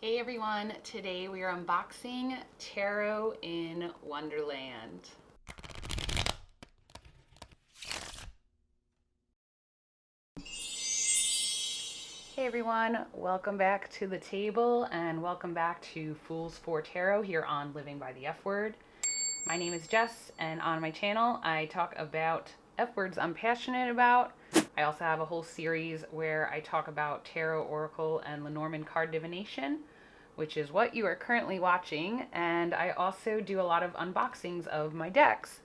Hey everyone, today we are unboxing Tarot in Wonderland. Hey everyone, welcome back to the table and welcome back to Fools for Tarot here on Living by the F Word. My name is Jess and on my channel I talk about F words I'm passionate about. I also have a whole series where I talk about Tarot, Oracle, and Lenormand card divination, which is what you are currently watching, and I also do a lot of unboxings of my decks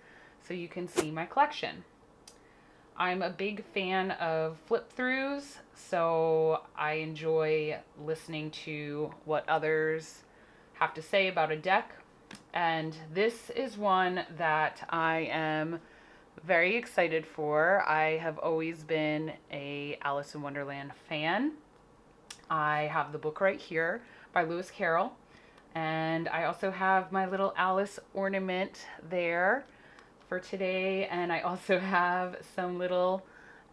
so you can see my collection. I'm a big fan of flip throughs, so I enjoy listening to what others have to say about a deck, and this is one that I am very excited for. I have always been a Alice in Wonderland fan. I have the book right here by Lewis Carroll, and I also have my little Alice ornament there for today, and I also have some little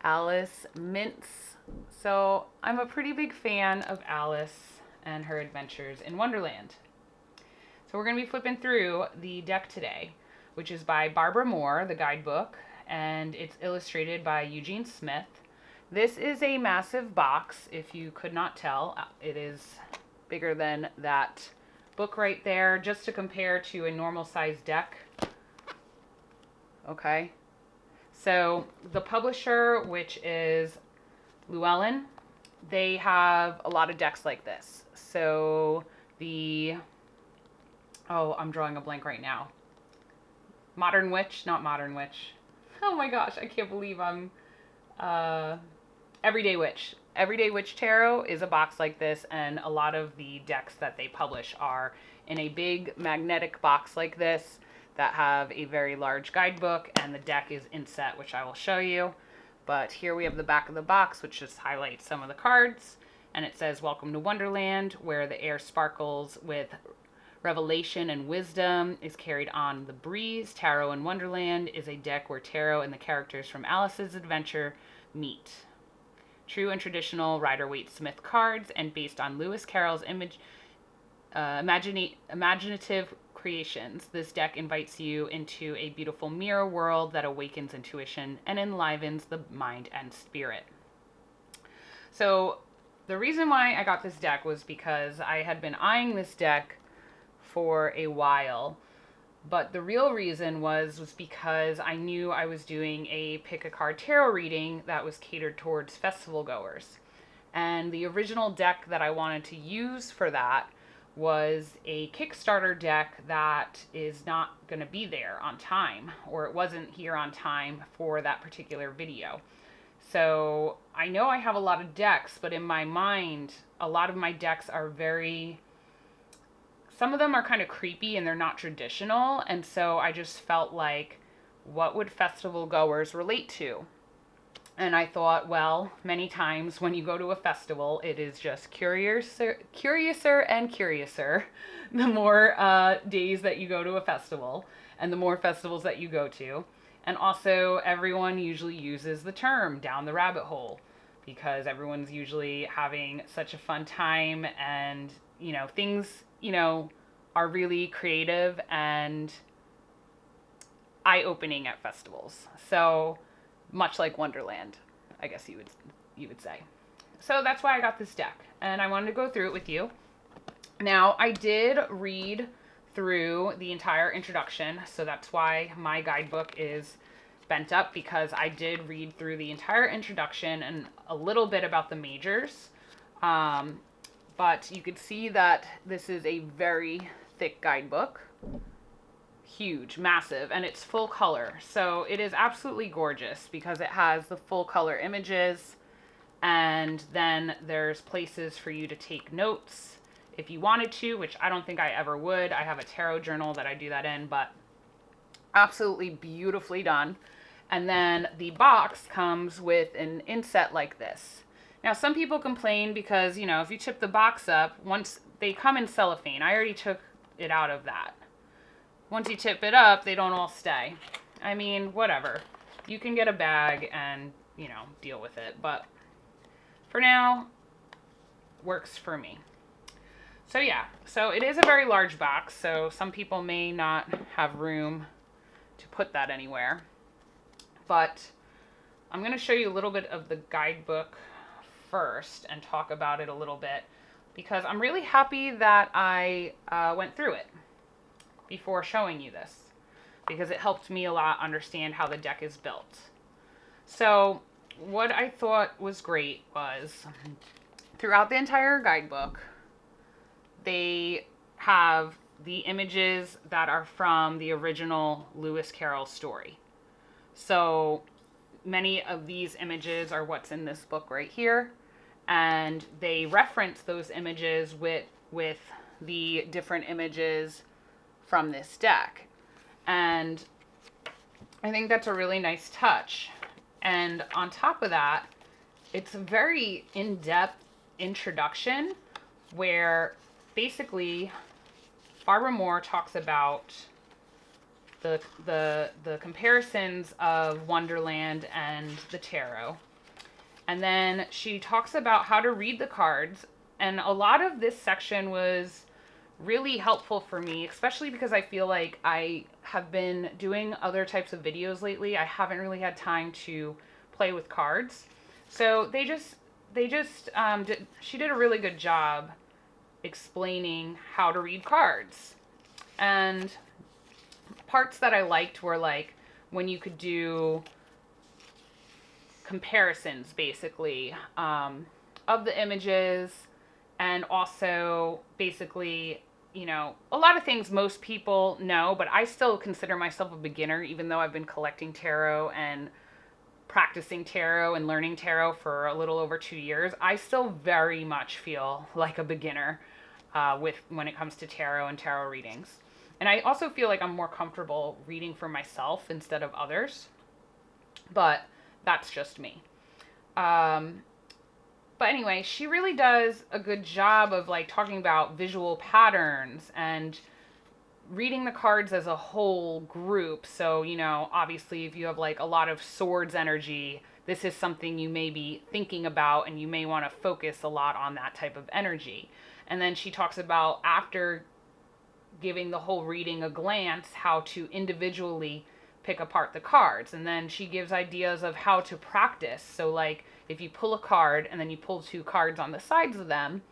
Alice mints. So I'm a pretty big fan of Alice and her adventures in Wonderland. So we're going to be flipping through the deck today, which is by Barbara Moore, the guidebook, and it's illustrated by Eugene Smith. This is a massive box, if you could not tell. It is bigger than that book right there, just to compare to a normal size deck. Okay, so the publisher, which is Llewellyn, they have a lot of decks like this. So I'm drawing a blank right now. Modern Witch, not Modern Witch. Oh my gosh, I can't believe I'm Everyday Witch. Everyday Witch Tarot is a box like this, and a lot of the decks that they publish are in a big magnetic box like this that have a very large guidebook, and the deck is inset, which I will show you. But here we have the back of the box, which just highlights some of the cards, and it says, "Welcome to Wonderland, where the air sparkles with revelation and wisdom is carried on the breeze. Tarot in Wonderland is a deck where tarot and the characters from Alice's adventure meet. True and traditional Rider-Waite-Smith cards, and based on Lewis Carroll's imaginative creations, this deck invites you into a beautiful mirror world that awakens intuition and enlivens the mind and spirit." So the reason why I got this deck was because I had been eyeing this deck for a while, but the real reason was because I knew I was doing a pick a card tarot reading that was catered towards festival goers. And the original deck that I wanted to use for that was a Kickstarter deck that is not going to be there on time, or it wasn't here on time for that particular video. So I know I have a lot of decks, but in my mind, a lot of my decks are some of them are kind of creepy and they're not traditional, and so I just felt like, what would festival goers relate to? And I thought, well, many times when you go to a festival, it is just curiouser and curiouser the more days that you go to a festival and the more festivals that you go to. And also, everyone usually uses the term down the rabbit hole because everyone's usually having such a fun time, and, things, are really creative and eye-opening at festivals. So much like Wonderland, I guess you would say. So that's why I got this deck, and I wanted to go through it with you. Now, I did read through the entire introduction, so that's why my guidebook is bent up, because I did read through the entire introduction and a little bit about the majors. But you could see that this is a very thick guidebook. Huge, massive, and it's full color. So it is absolutely gorgeous because it has the full color images, and then there's places for you to take notes if you wanted to, which I don't think I ever would. I have a tarot journal that I do that in, but absolutely beautifully done. And then the box comes with an inset like this. Now, some people complain because, if you tip the box up, once they come in cellophane, I already took it out of that. Once you tip it up, they don't all stay. I mean, whatever. You can get a bag and, deal with it. But for now, works for me. So yeah, so it is a very large box, so some people may not have room to put that anywhere. But I'm going to show you a little bit of the guidebook first and talk about it a little bit, because I'm really happy that I went through it before showing you this, because it helped me a lot understand how the deck is built. So what I thought was great was throughout the entire guidebook, they have the images that are from the original Lewis Carroll story. So many of these images are what's in this book right here, and they reference those images with the different images from this deck. And I think that's a really nice touch. And on top of that, it's a very in-depth introduction where basically Barbara Moore talks about the comparisons of Wonderland and the tarot. And then she talks about how to read the cards. And a lot of this section was really helpful for me, especially because I feel like I have been doing other types of videos lately. I haven't really had time to play with cards. So she did a really good job explaining how to read cards. And parts that I liked were like when you could do comparisons basically of the images, and also basically, you know, a lot of things most people know, but I still consider myself a beginner, even though I've been collecting tarot and practicing tarot and learning tarot for a little over 2 years. I still very much feel like a beginner when it comes to tarot and tarot readings. And I also feel like I'm more comfortable reading for myself instead of others. But that's just me. But anyway, she really does a good job of like talking about visual patterns and reading the cards as a whole group. So, you know, obviously if you have like a lot of swords energy, this is something you may be thinking about, and you may want to focus a lot on that type of energy. And then she talks about, after giving the whole reading a glance, how to individually pick apart the cards. And then she gives ideas of how to practice. So like if you pull a card and then you pull 2 cards on the sides of them,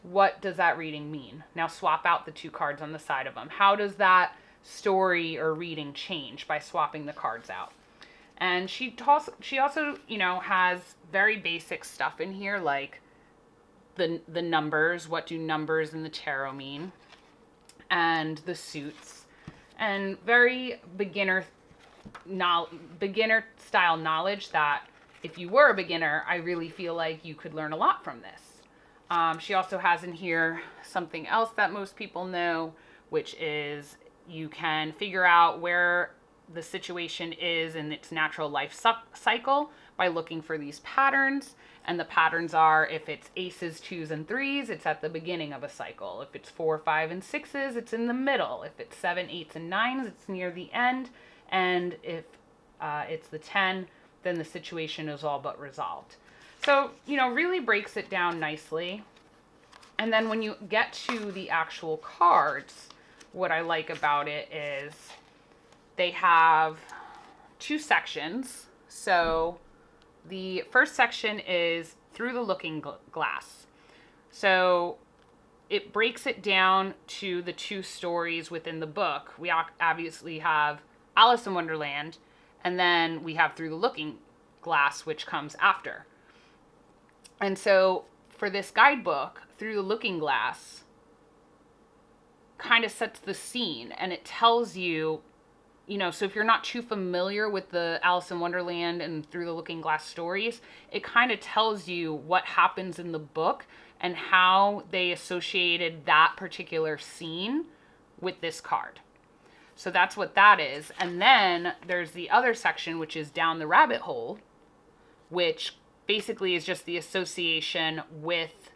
what does that reading mean? Now swap out the 2 cards on the side of them. How does that story or reading change by swapping the cards out? And she also, you know, has very basic stuff in here, like the numbers. What do numbers in the tarot mean? And the suits, and very beginner style knowledge that if you were a beginner, I really feel like you could learn a lot from this. She also has in here something else that most people know, which is you can figure out where the situation is in its natural life cycle by looking for these patterns. And the patterns are, if it's aces, 2s, and 3s, it's at the beginning of a cycle. If it's 4, 5, and 6s, it's in the middle. If it's 7, 8s, and 9s, it's near the end. And if it's the 10, then the situation is all but resolved. So, you know, really breaks it down nicely. And then when you get to the actual cards, what I like about it is they have 2 sections. So the first section is through the looking glass. So it breaks it down to the 2 stories within the book. We obviously have Alice in Wonderland, and then we have Through the Looking Glass, which comes after. And so for this guidebook, Through the Looking Glass kind of sets the scene, and it tells you, you know, so if you're not too familiar with the Alice in Wonderland and Through the Looking Glass stories, it kind of tells you what happens in the book and how they associated that particular scene with this card. So that's what that is. And then there's the other section, which is Down the Rabbit Hole, which basically is just the association with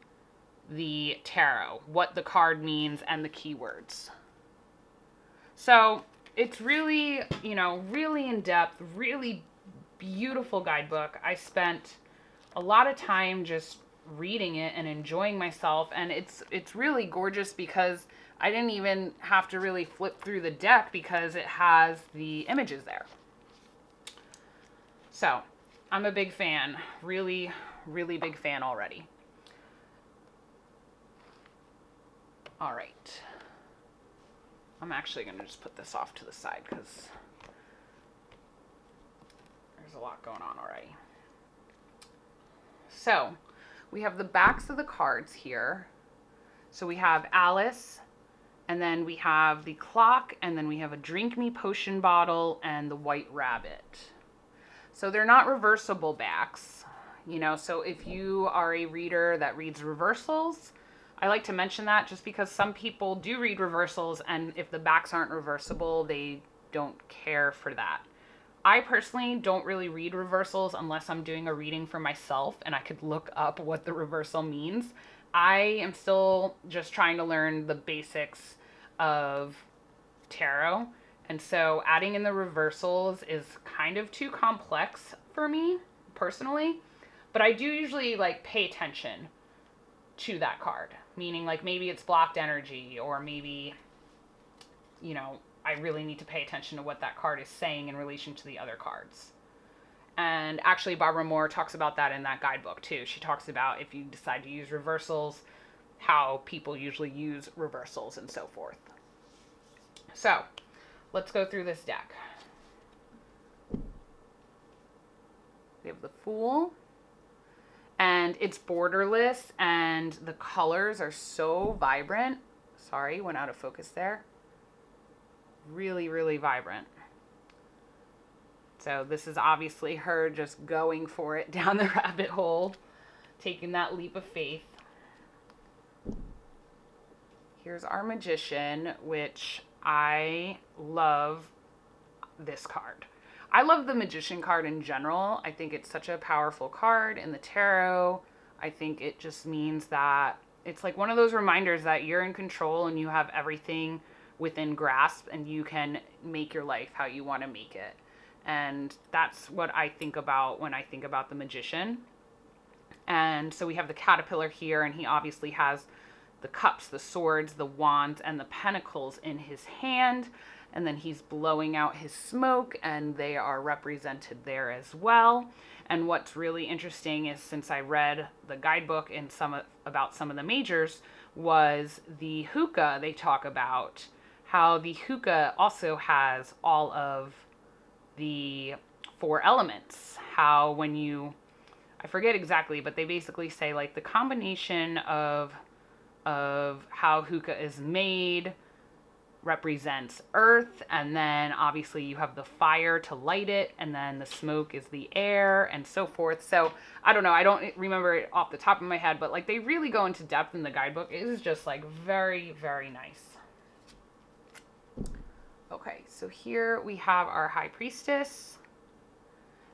the tarot, what the card means, and the keywords. So it's really, you know, really in-depth, really beautiful guidebook. I spent a lot of time just reading it and enjoying myself. And it's really gorgeous because I didn't even have to really flip through the deck because it has the images there. So I'm a big fan, really, really big fan already. All right. I'm actually going to just put this off to the side because there's a lot going on already. So we have the backs of the cards here. So we have Alice, and then we have the clock, and then we have a drink me potion bottle and the white rabbit. So they're not reversible backs, you know, so if you are a reader that reads reversals, I like to mention that just because some people do read reversals, and if the backs aren't reversible, they don't care for that. I personally don't really read reversals unless I'm doing a reading for myself and I could look up what the reversal means. I am still just trying to learn the basics of tarot, and so adding in the reversals is kind of too complex for me personally, but I do usually like pay attention to that card, meaning like maybe it's blocked energy, or maybe, you know, I really need to pay attention to what that card is saying in relation to the other cards. And actually Barbara Moore talks about that in that guidebook too. She talks about if you decide to use reversals, how people usually use reversals and so forth. So let's go through this deck. We have the Fool, and it's borderless, and the colors are so vibrant. Sorry, went out of focus there. Really, really vibrant. So this is obviously her just going for it down the rabbit hole, taking that leap of faith. Here's our Magician, which I love this card. I love the Magician card in general. I think it's such a powerful card in the tarot. I think it just means that it's like one of those reminders that you're in control and you have everything within grasp and you can make your life how you want to make it. And that's what I think about when I think about the Magician. And so we have the caterpillar here, and he obviously has the cups, the swords, the wands, and the pentacles in his hand. And then he's blowing out his smoke, and they are represented there as well. And what's really interesting is, since I read the guidebook in about some of the majors, was the hookah. They talk about how the hookah also has all of the 4 elements. How when you, I forget exactly, but they basically say like the combination of how hookah is made represents earth, and then obviously you have the fire to light it, and then the smoke is the air, and so forth. So I don't know, I don't remember it off the top of my head, but like they really go into depth in the guidebook. It is just like very, very nice. Okay, so here we have our High Priestess,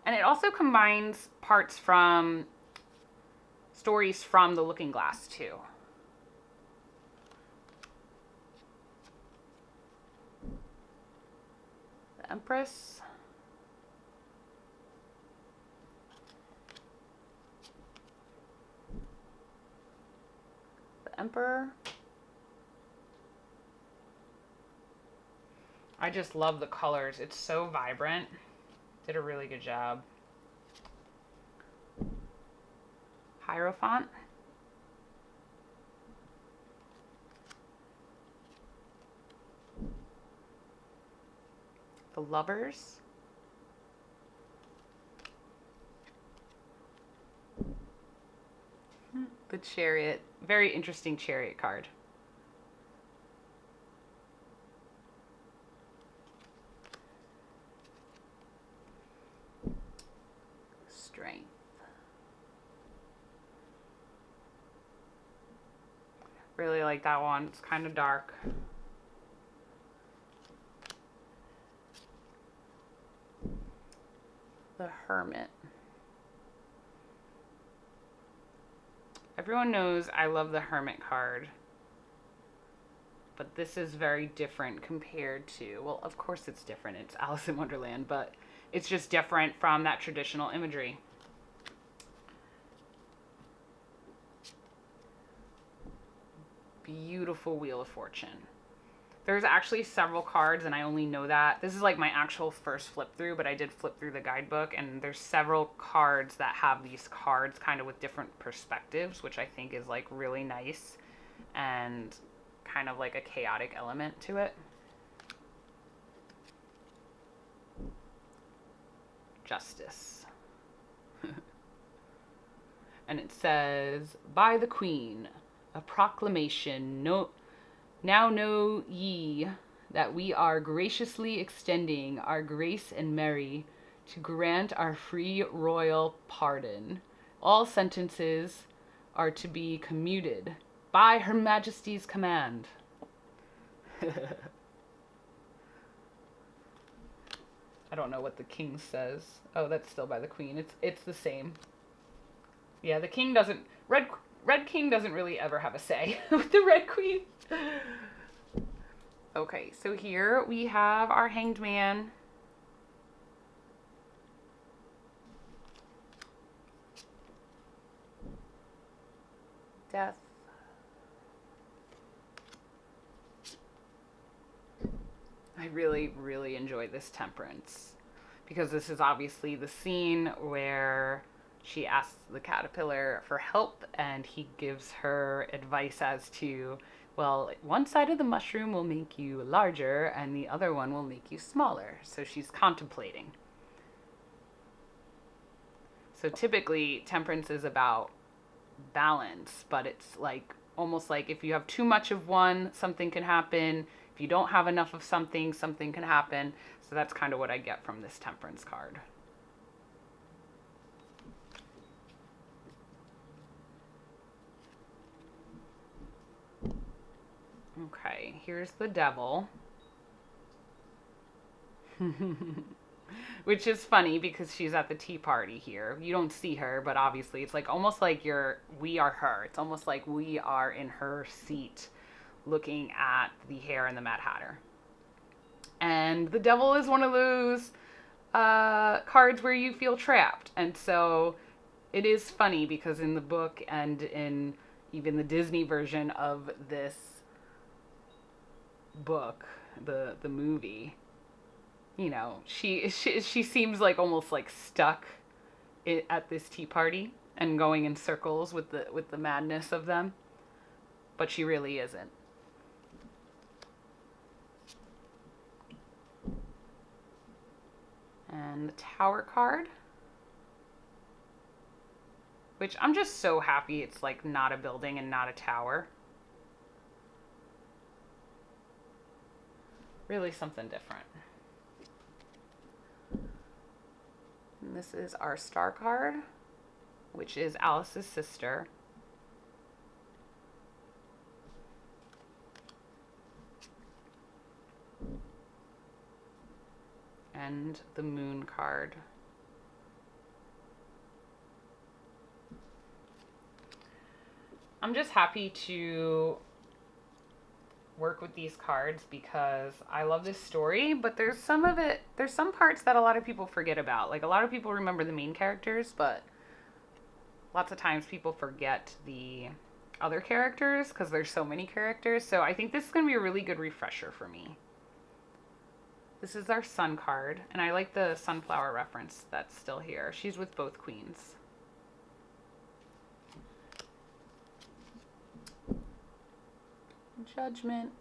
and it also combines parts from stories from the Looking Glass too. The Empress. The Emperor. I just love the colors. It's so vibrant. Did a really good job. Hierophant. The Lovers. The Chariot. Very interesting Chariot card. Strength. Really like that one. It's kind of dark. The Hermit. Everyone knows I love the Hermit card, but this is very different compared to, well, of course it's different. It's Alice in Wonderland, but it's just different from that traditional imagery. beautiful Wheel of Fortune. There's actually several cards, and I only know that. This is like my actual first flip through, but I did flip through the guidebook, and there's several cards that have these cards kind of with different perspectives, which I think is like really nice and kind of like a chaotic element to it. Justice. And it says, by the Queen, a proclamation, now know ye that we are graciously extending our grace and merry to grant our free royal pardon. All sentences are to be commuted by Her Majesty's command. I don't know what the king says. Oh, that's still by the Queen. It's the same. Yeah, the king doesn't... Red King doesn't really ever have a say with the Red Queen. Okay, so here we have our Hanged Man. Death. I really, really enjoy this Temperance because this is obviously the scene where she asks the caterpillar for help and he gives her advice as to, well, one side of the mushroom will make you larger and the other one will make you smaller. So she's contemplating. So typically Temperance is about balance, but it's like almost like if you have too much of one, something can happen. If you don't have enough of something, something can happen. So that's kind of what I get from this Temperance card. Okay, here's the Devil. Which is funny because she's at the tea party here. You don't see her, but obviously it's like almost like we are her. It's almost like we are in her seat looking at the Hare and the Mad Hatter. And the Devil is one of those cards where you feel trapped. And so it is funny because in the book and in even the Disney version of this book, the movie, you know, she seems like almost like stuck at this tea party and going in circles with the madness of them, but she really isn't. And the Tower card, which I'm just so happy it's like not a building and not a tower. Really something different. And this is our Star card, which is Alice's sister. And the Moon card. I'm just happy to work with these cards because I love this story, but there's some parts that a lot of people forget about. Like a lot of people remember the main characters, but lots of times people forget the other characters because there's so many characters. So I think this is going to be a really good refresher for me. This is our Sun card, and I like the sunflower reference that's still here. She's with both queens. Judgment.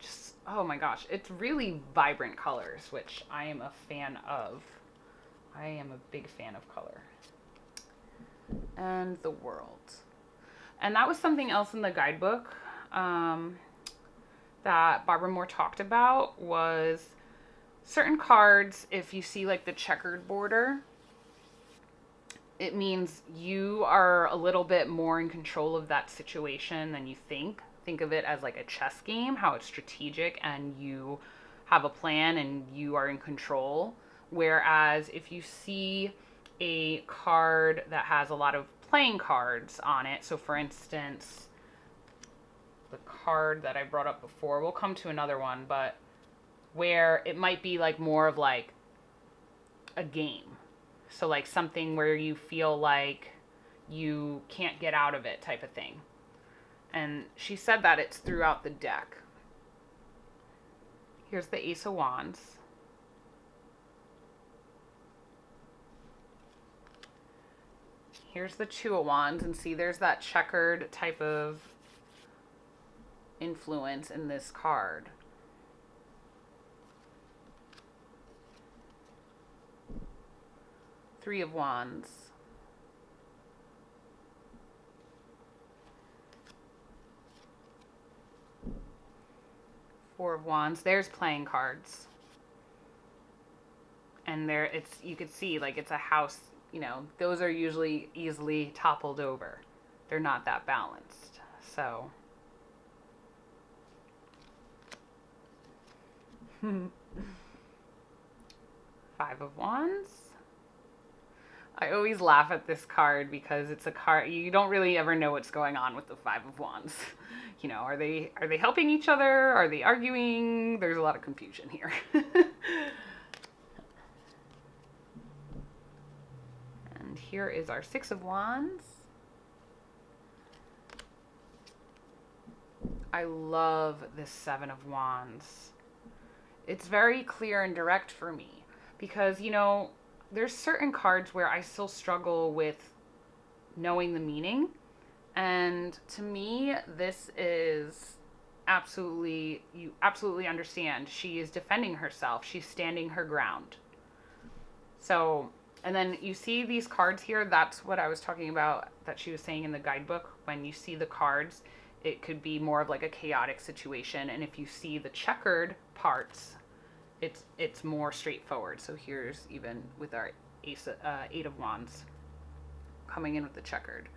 Just, oh my gosh, it's really vibrant colors, which I am a fan of. I am a big fan of color. And the World. And that was something else in the guidebook that Barbara Moore talked about, was certain cards, if you see like the checkered border, it means you are a little bit more in control of that situation than you think. Think of it as like a chess game, how it's strategic and you have a plan and you are in control. Whereas if you see a card that has a lot of playing cards on it, so for instance, the card that I brought up before, we'll come to another one, but where it might be like more of like a game. So like something where you feel like you can't get out of it type of thing. And she said that it's throughout the deck. Here's the Ace of Wands. Here's the Two of Wands, and see there's that checkered type of influence in this card. Three of Wands. Four of Wands. There's playing cards. And there it's, you could see like it's a house, you know, those are usually easily toppled over. They're not that balanced. So Five of Wands. I always laugh at this card because it's a card you don't really ever know what's going on with the Five of Wands. You know, are they helping each other? Are they arguing? There's a lot of confusion here. And here is our Six of Wands. I love this Seven of Wands. It's very clear and direct for me because, you know, there's certain cards where I still struggle with knowing the meaning. And to me, this is absolutely, you absolutely understand. She is defending herself. She's standing her ground. So, and then you see these cards here. That's what I was talking about that she was saying in the guidebook. When you see the cards, it could be more of like a chaotic situation. And if you see the checkered parts, it's more straightforward. So here's even with our Eight of Wands coming in with the checkered.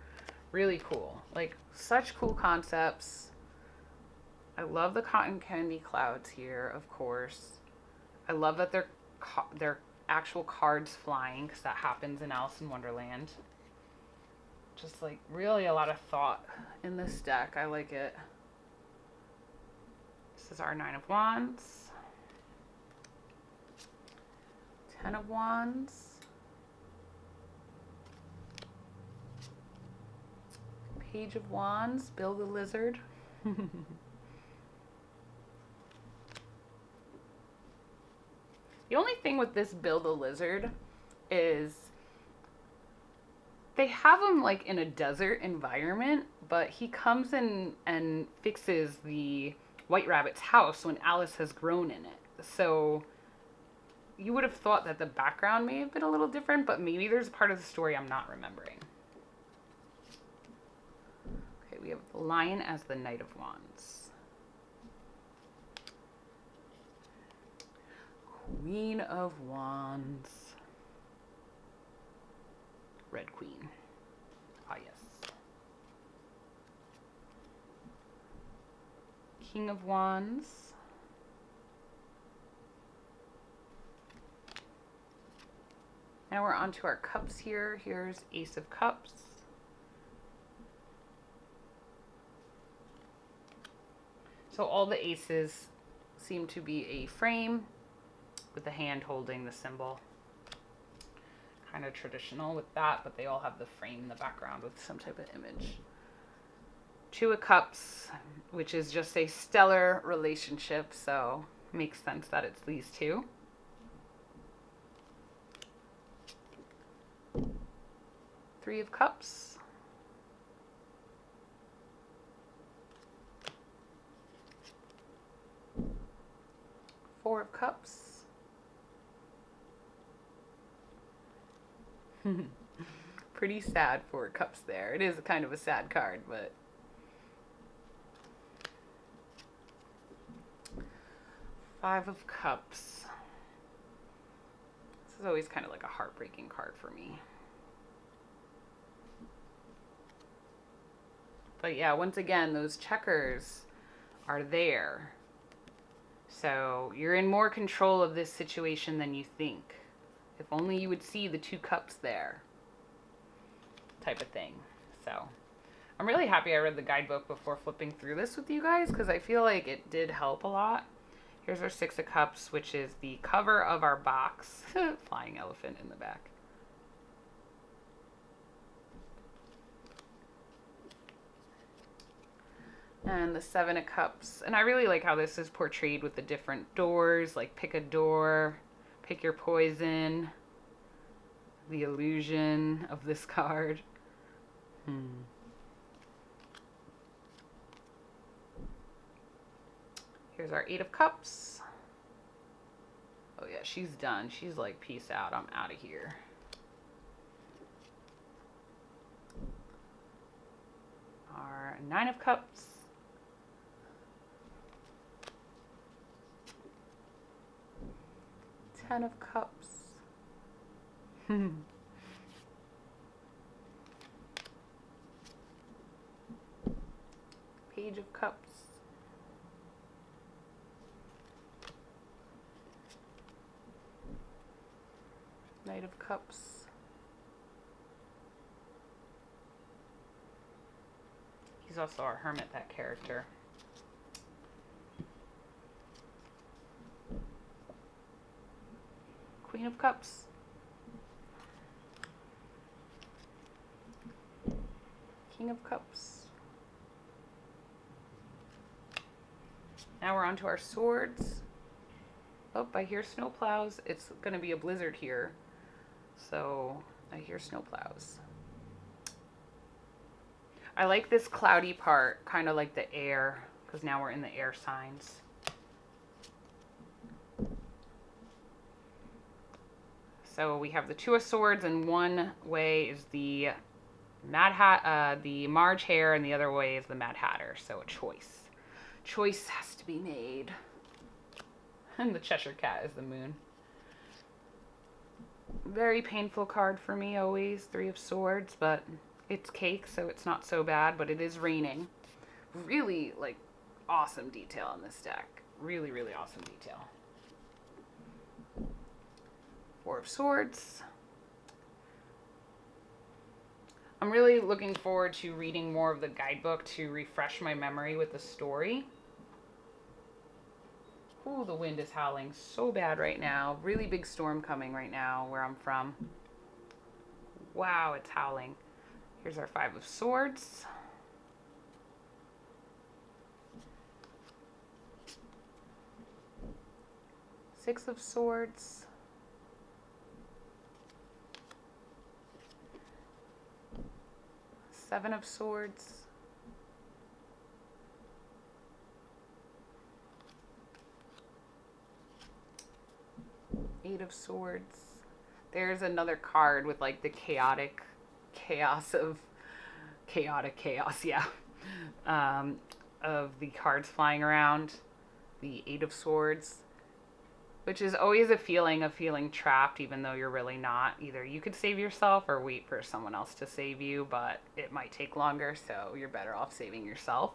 Really cool. Like, such cool concepts. I love the cotton candy clouds here, of course. I love that they're actual cards flying, because that happens in Alice in Wonderland. Just, like, really a lot of thought in this deck. I like it. This is our Nine of Wands. Ten of Wands. Page of Wands, Bill the Lizard. The only thing with this Bill the Lizard is they have him like in a desert environment, but he comes in and fixes the White Rabbit's house when Alice has grown in it. So you would have thought that the background may have been a little different, but maybe there's a part of the story I'm not remembering. We have the Lion as the Knight of Wands. Queen of Wands. Red Queen. Ah, yes. King of Wands. Now we're on to our cups here. Here's Ace of Cups. So all the aces seem to be a frame with the hand holding the symbol. Kind of traditional with that, but they all have the frame in the background with some type of image. Two of Cups, which is just a stellar relationship, so makes sense that it's these two. Three of Cups. Four of Cups. Pretty sad Four of Cups there. It is kind of a sad card, but Five of Cups. This is always kind of like a heartbreaking card for me. But yeah, once again, those checkers are there. So you're in more control of this situation than you think. If only you would see the two cups there. Type of thing. So I'm really happy I read the guidebook before flipping through this with you guys, because I feel like it did help a lot. Here's our Six of Cups, which is the cover of our box. Flying elephant in the back. And the Seven of Cups. And I really like how this is portrayed with the different doors, like pick a door, pick your poison, the illusion of this card. Here's our Eight of Cups. Oh yeah, she's done. She's like, peace out, I'm out of here. Our Nine of Cups. Ten of Cups. Page of Cups. Knight of Cups. He's also our Hermit, that character. Queen of Cups. King of Cups. Now we're on to our swords. Oh, I hear snowplows. It's going to be a blizzard here. So I hear snowplows. I like this cloudy part, kind of like the air, because now we're in the air signs. So we have the Two of Swords, and one way is the the Marge Hare, and the other way is the Mad Hatter. So a choice. Choice has to be made. And the Cheshire Cat is the moon. Very painful card for me always, Three of Swords, but it's cake, so it's not so bad, but it is raining. Really, like, awesome detail in this deck. Really, really awesome detail. Four of Swords. I'm really looking forward to reading more of the guidebook to refresh my memory with the story. Ooh, the wind is howling so bad right now. Really big storm coming right now where I'm from. Wow, it's howling. Here's our Five of Swords. Six of Swords. Seven of Swords. Eight of Swords. There's another card with like the chaotic chaos, yeah. Of the cards flying around. The Eight of Swords. Which is always a feeling of feeling trapped, even though you're really not. Either you could save yourself or wait for someone else to save you, but it might take longer, so you're better off saving yourself.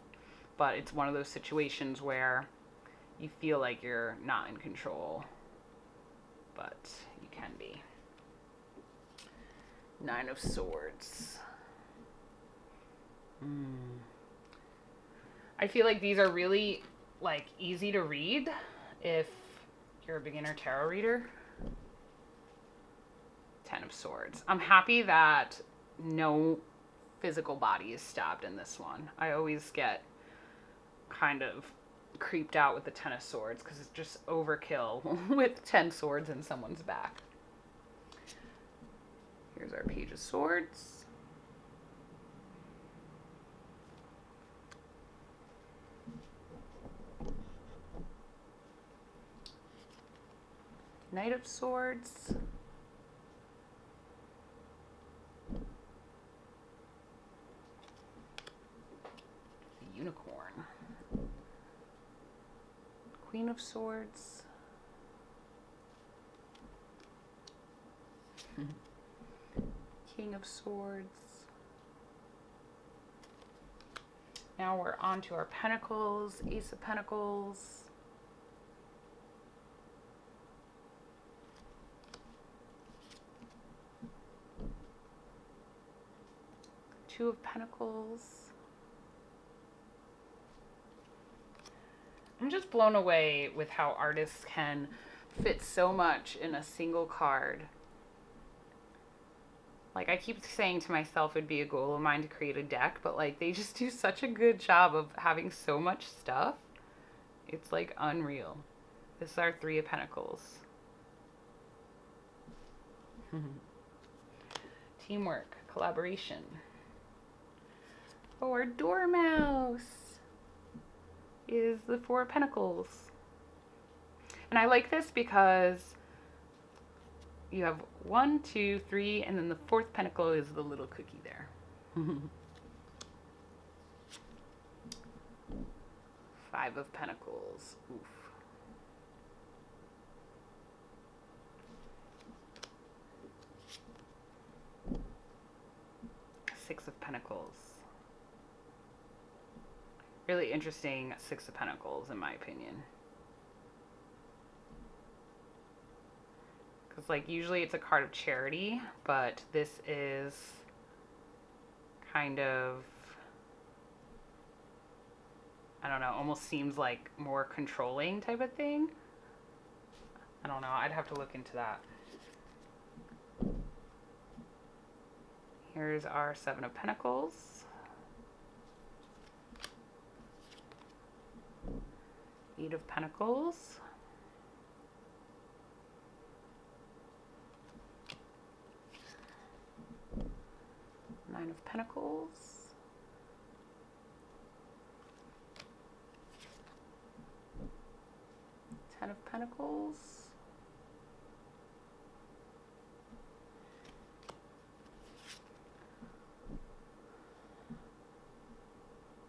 But it's one of those situations where you feel like you're not in control, but you can be. Nine of Swords. I feel like these are really like easy to read if you're a beginner tarot reader. Ten of Swords. I'm happy that no physical body is stabbed in this one. I always get kind of creeped out with the Ten of Swords because it's just overkill with 10 swords in someone's back. Here's our Page of Swords. Knight of Swords. The Unicorn. Queen of Swords. King of Swords. Now we're on to our Pentacles. Ace of Pentacles. Two of Pentacles. I'm just blown away with how artists can fit so much in a single card. Like, I keep saying to myself it'd be a goal of mine to create a deck, but like they just do such a good job of having so much stuff. It's like unreal. This is our Three of Pentacles. Teamwork, collaboration. Oh, our Dormouse is the Four of Pentacles. And I like this because you have 1, 2, 3, and then the fourth pentacle is the little cookie there. 5 of Pentacles. Oof. Six of Pentacles. Really interesting Six of Pentacles, in my opinion. Because, like, usually it's a card of charity, but this is kind of, I don't know, almost seems like more controlling type of thing. I don't know. I'd have to look into that. Here's our Seven of Pentacles. 8 of Pentacles. Nine of Pentacles. 10 of Pentacles.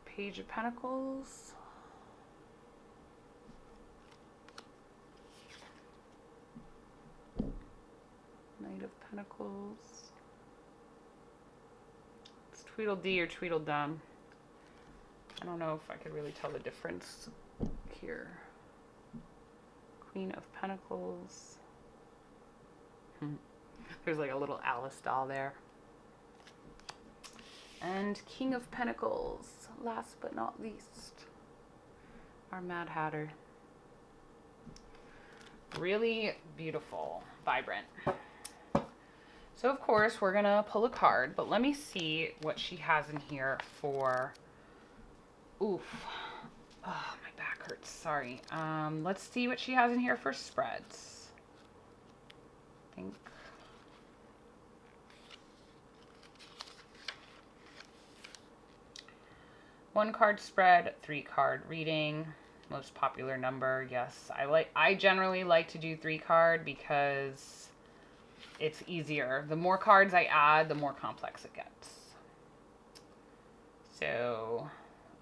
Page of Pentacles. Knight of Pentacles. It's Tweedledee or Tweedledum. I don't know if I could really tell the difference here. Queen of Pentacles. There's like a little Alice doll there. And King of Pentacles, last but not least, our Mad Hatter. Really beautiful, vibrant. So of course we're gonna pull a card, but let me see what she has in here for, oof, oh, my back hurts, sorry. Let's see what she has in here for spreads. I think. One card spread, 3 card reading, most popular number. Yes, I generally like to do 3 card because it's easier. The more cards I add, the more complex it gets. So,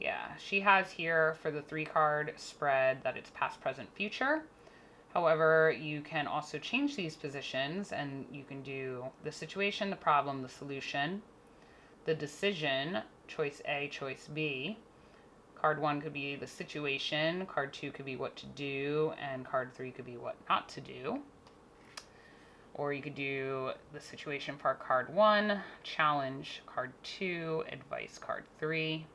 yeah, she has here for the 3 card spread that it's past, present, future. However, you can also change these positions and you can do the situation, the problem, the solution, the decision, choice A, choice B. Card 1 could be the situation, card 2 could be what to do, and card 3 could be what not to do. Or you could do the situation for card 1, challenge card 2, advice card 3.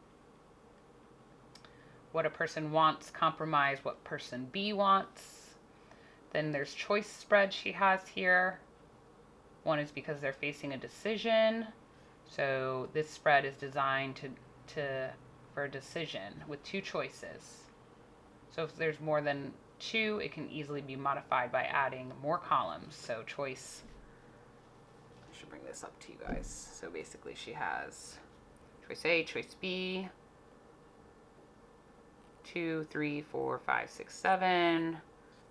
What a person wants, compromise what person B wants. Then there's choice spread she has here. One is because they're facing a decision. So this spread is designed for a decision with 2 choices. So if there's more than 2, it can easily be modified by adding more columns. So choice, I should bring this up to you guys. So basically she has choice A, choice B, 2, 3, 4, 5, 6, 7.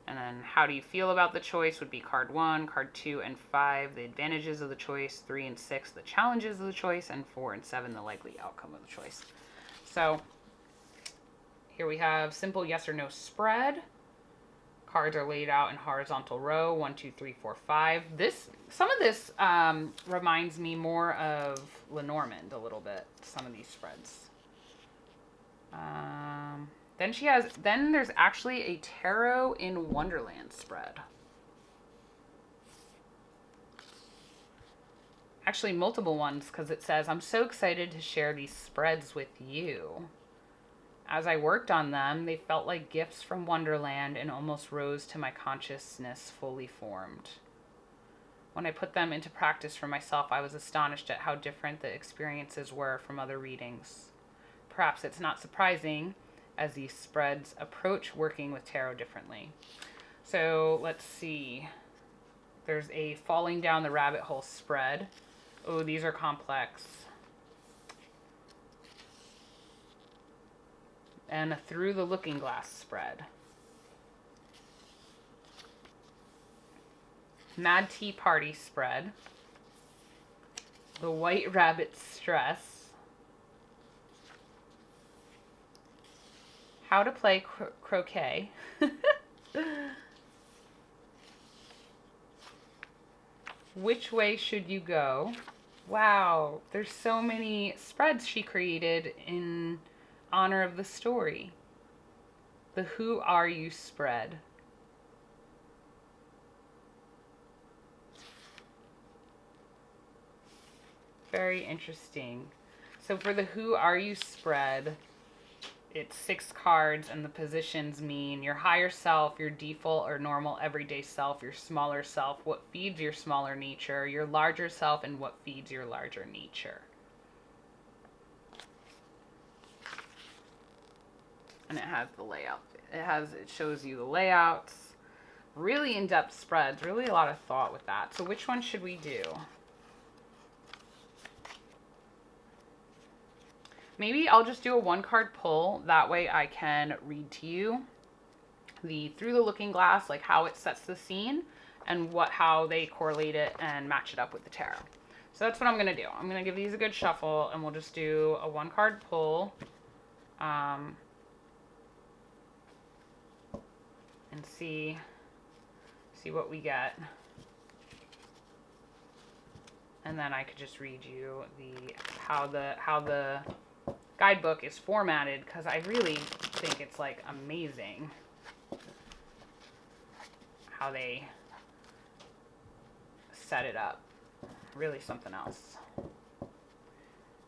And then how do you feel about the choice would be card 1, card 2, and 5, the advantages of the choice, 3 and 6, the challenges of the choice, and 4 and 7, the likely outcome of the choice. So here we have simple yes or no spread. Cards are laid out in horizontal row, 1, 2, 3, 4, 5. Some of this reminds me more of Lenormand a little bit, some of these spreads. Then there's actually a Tarot in Wonderland spread. Actually, multiple ones, because it says, I'm so excited to share these spreads with you. As I worked on them, they felt like gifts from Wonderland and almost rose to my consciousness fully formed. when I put them into practice for myself, I was astonished at how different the experiences were from other readings. Perhaps it's not surprising, as these spreads approach working with tarot differently. So let's see. There's a falling down the rabbit hole spread. Oh, these are complex. And a through the looking glass spread. Mad Tea Party spread. The White Rabbit Stress. How to play croquet. Which way should you go? Wow, there's so many spreads she created in honor of the story. The Who Are You spread. Very interesting. So for the Who Are You spread, it's 6 cards, and the positions mean your higher self, your default or normal everyday self, your smaller self, what feeds your smaller nature, your larger self, and what feeds your larger nature. And it has the layout. It shows you the layouts. Really in-depth spreads. Really a lot of thought with that. So which one should we do? Maybe I'll just do a 1-card pull. That way I can read to you the through the looking glass, like how it sets the scene and how they correlate it and match it up with the tarot. So that's what I'm going to do. I'm going to give these a good shuffle, and we'll just do a 1-card pull. And see what we get. And then I could just read you how the guidebook is formatted, because I really think it's like amazing how they set it up. Really something else.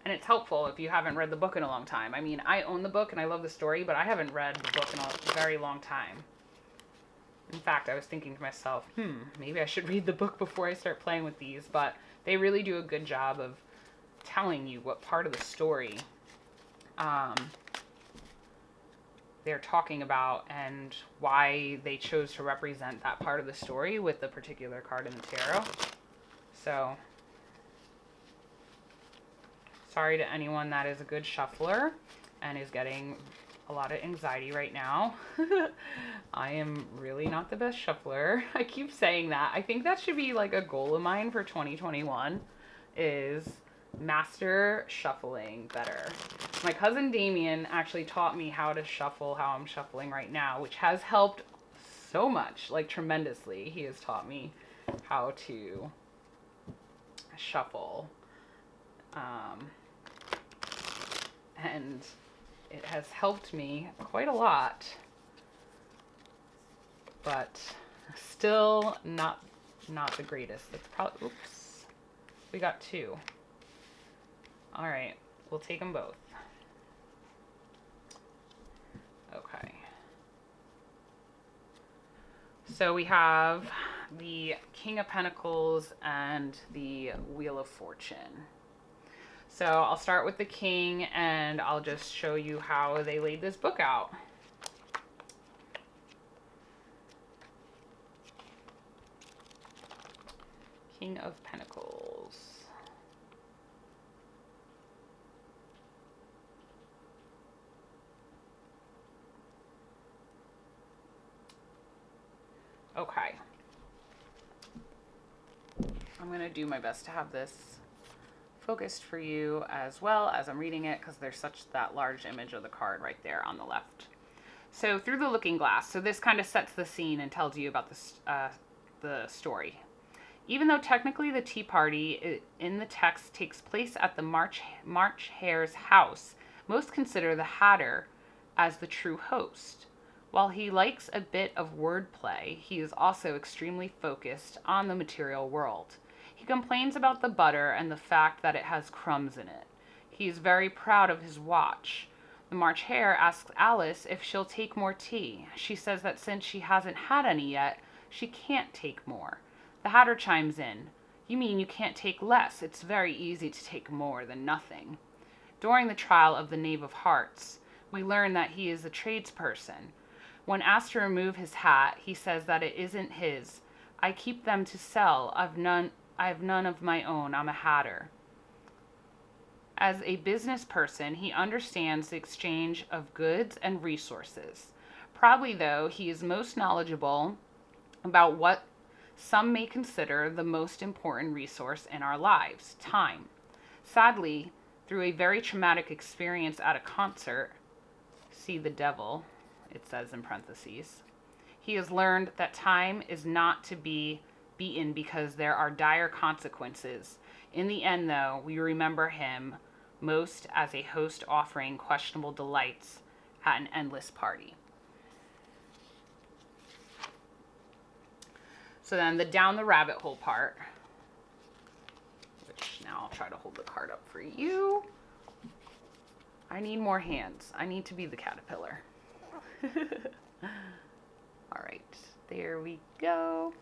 And it's helpful if you haven't read the book in a long time. I mean, I own the book and I love the story, but I haven't read the book in a very long time. In fact, I was thinking to myself, maybe I should read the book before I start playing with these, but they really do a good job of telling you what part of the story they're talking about and why they chose to represent that part of the story with the particular card in the tarot. So, sorry to anyone that is a good shuffler and is getting a lot of anxiety right now. I am really not the best shuffler. I keep saying that. I think that should be like a goal of mine for 2021, is master shuffling better. My cousin Damien actually taught me how to shuffle how I'm shuffling right now, which has helped so much, like tremendously. He has taught me how to shuffle. And it has helped me quite a lot, but still not the greatest. It's probably, oops, we got 2. All right, we'll take them both. Okay. So we have the King of Pentacles and the Wheel of Fortune. So I'll start with the King, and I'll just show you how they laid this book out. King of Pentacles. Okay. I'm going to do my best to have this focused for you as well as I'm reading it, because there's such that large image of the card right there on the left. So through the looking glass. So this kind of sets the scene and tells you about the story. Even though technically the tea party in the text takes place at the March Hare's house, most consider the Hatter as the true host. While he likes a bit of wordplay, he is also extremely focused on the material world. He complains about the butter and the fact that it has crumbs in it. He is very proud of his watch. The March Hare asks Alice if she'll take more tea. She says that since she hasn't had any yet, she can't take more. The Hatter chimes in. You mean you can't take less? It's very easy to take more than nothing. During the trial of the Knave of Hearts, we learn that he is a tradesperson. When asked to remove his hat, he says that it isn't his. I keep them to sell. I've none of my own. I'm a hatter. As a business person, he understands the exchange of goods and resources. Probably, though, he is most knowledgeable about what some may consider the most important resource in our lives, time. Sadly, through a very traumatic experience at a concert, see the devil, it says in parentheses, he has learned that time is not to be beaten because there are dire consequences. In the end, though, we remember him most as a host offering questionable delights at an endless party. So then the down the rabbit hole part, which now I'll try to hold the card up for you. I need more hands. I need to be the caterpillar. All right, there we go.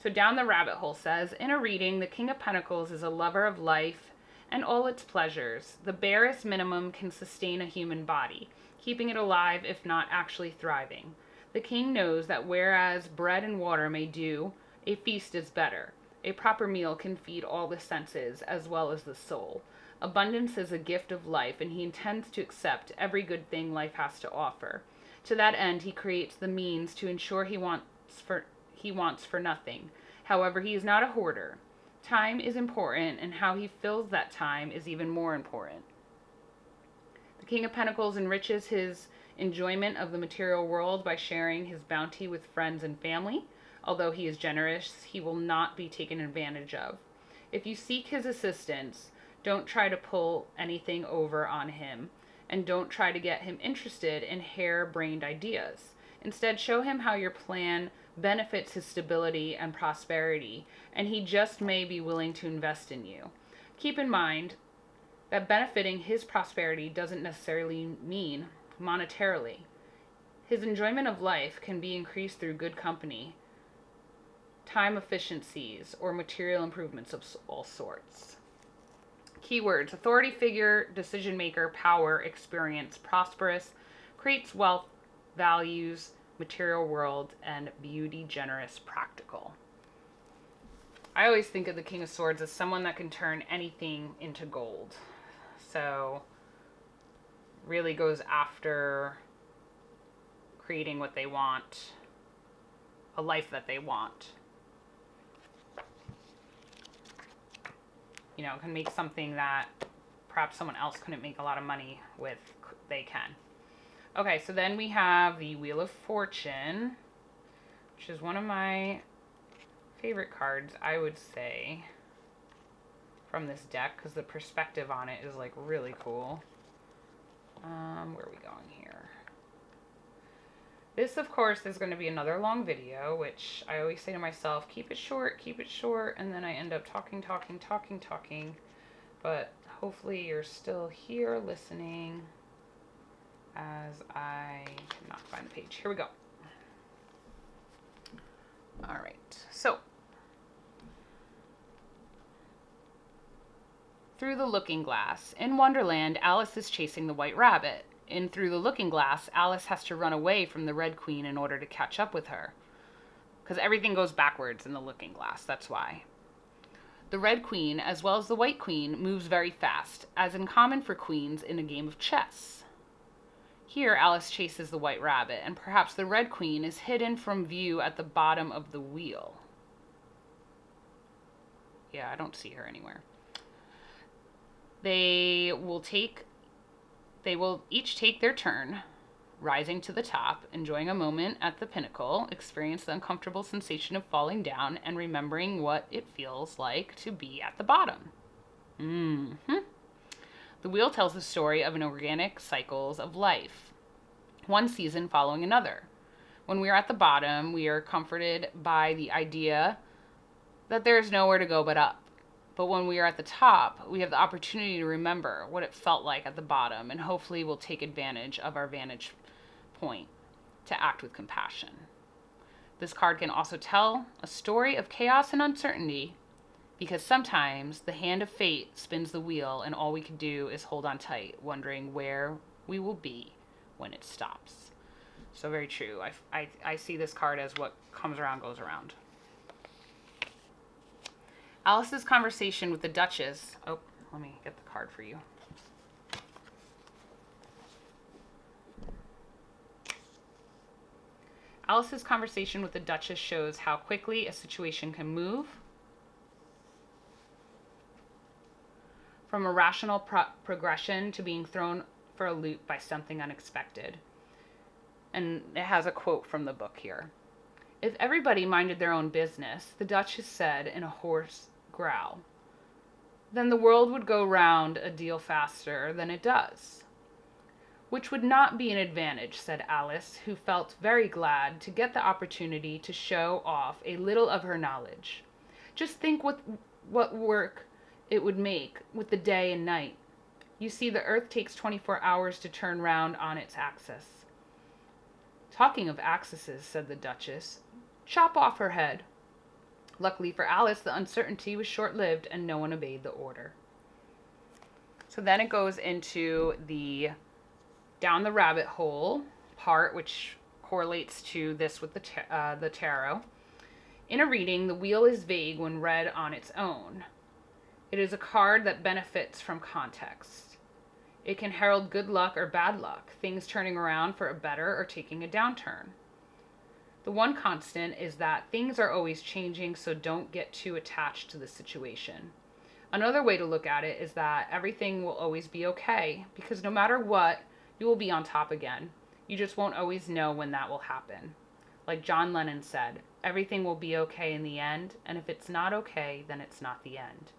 So down the rabbit hole says, in a reading, the King of Pentacles is a lover of life and all its pleasures. The barest minimum can sustain a human body, keeping it alive if not actually thriving. The king knows that whereas bread and water may do, a feast is better. A proper meal can feed all the senses as well as the soul. Abundance is a gift of life, and he intends to accept every good thing life has to offer. To that end, he creates the means to ensure he wants for nothing. However, he is not a hoarder. Time is important, and how he fills that time is even more important. The King of Pentacles enriches his enjoyment of the material world by sharing his bounty with friends and family. Although he is generous, he will not be taken advantage of. If you seek his assistance, don't try to pull anything over on him, and don't try to get him interested in harebrained ideas. Instead, show him how your plan benefits his stability and prosperity, and he just may be willing to invest in you. Keep in mind that benefiting his prosperity doesn't necessarily mean monetarily. His enjoyment of life can be increased through good company, time efficiencies, or material improvements of all sorts. Keywords: authority figure, decision maker, power, experience, prosperous, creates wealth, values, material world, and beauty, generous, practical. I always think of the King of Swords as someone that can turn anything into gold. So really goes after creating what they want, a life that they want. You know, can make something that perhaps someone else couldn't make a lot of money with, they can. Okay, so then we have the Wheel of Fortune, which is one of my favorite cards, I would say, from this deck, because the perspective on it is like really cool. Where are we going here? This, of course, is going to be another long video, which I always say to myself, keep it short, and then I end up talking. But hopefully you're still here listening as I cannot find the page. Here we go. All right, so Through the Looking Glass. In Wonderland, Alice is chasing the White Rabbit. In Through the Looking Glass, Alice has to run away from the Red Queen in order to catch up with her. Because everything goes backwards in the Looking Glass, that's why. The Red Queen, as well as the White Queen, moves very fast, as in common for queens in a game of chess. Here, Alice chases the White Rabbit, and perhaps the Red Queen is hidden from view at the bottom of the wheel. Yeah, I don't see her anywhere. They will each take their turn, rising to the top, enjoying a moment at the pinnacle, experience the uncomfortable sensation of falling down, and remembering what it feels like to be at the bottom. The wheel tells the story of an organic cycles of life, one season following another. When we are at the bottom, we are comforted by the idea that there is nowhere to go but up. But when we are at the top, we have the opportunity to remember what it felt like at the bottom, and hopefully we'll take advantage of our vantage point to act with compassion. This card can also tell a story of chaos and uncertainty, Because sometimes the hand of fate spins the wheel and all we can do is hold on tight, wondering where we will be when it stops. So very true. I see this card as what comes around goes around. Alice's conversation with the Duchess. Oh, let me get the card for you. Alice's conversation with the Duchess shows how quickly a situation can move from a rational progression to being thrown for a loop by something unexpected. And it has a quote from the book here. If everybody minded their own business, the Duchess said in a hoarse growl, then the world would go round a deal faster than it does. Which would not be an advantage, said Alice, who felt very glad to get the opportunity to show off a little of her knowledge. Just think what work it would make with the day and night. You see, the earth takes 24 hours to turn round on its axis. Talking of axes, said the Duchess, chop off her head. Luckily for Alice, the uncertainty was short-lived and no one obeyed the order. So then it goes into the down the rabbit hole part, which correlates to this with the tarot. In a reading, the wheel is vague when read on its own. It is a card that benefits from context. It can herald good luck or bad luck, things turning around for a better or taking a downturn. The one constant is that things are always changing, so don't get too attached to the situation. Another way to look at it is that everything will always be okay, because no matter what, you will be on top again. You just won't always know when that will happen. Like John Lennon said, everything will be okay in the end, and if it's not okay, then it's not the end.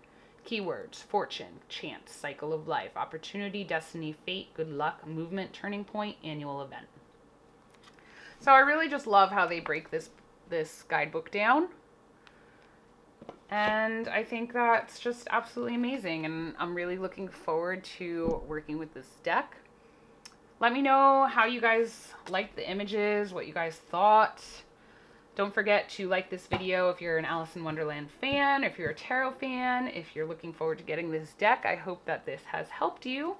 Keywords: fortune, chance, cycle of life, opportunity, destiny, fate, good luck, movement, turning point, annual event. So I really just love how they break this guidebook down. And I think that's just absolutely amazing. And I'm really looking forward to working with this deck. Let me know how you guys liked the images, what you guys thought. Don't forget to like this video if you're an Alice in Wonderland fan, if you're a tarot fan, if you're looking forward to getting this deck. I hope that this has helped you.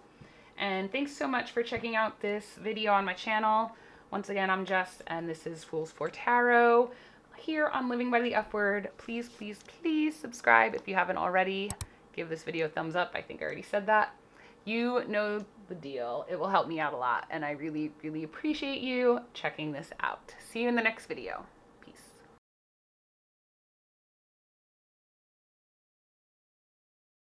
And thanks so much for checking out this video on my channel. Once again, I'm Jess, and this is Fools for Tarot here on Living by the F Word. Please, please, please subscribe if you haven't already. Give this video a thumbs up. I think I already said that. You know the deal. It will help me out a lot, and I really, really appreciate you checking this out. See you in the next video.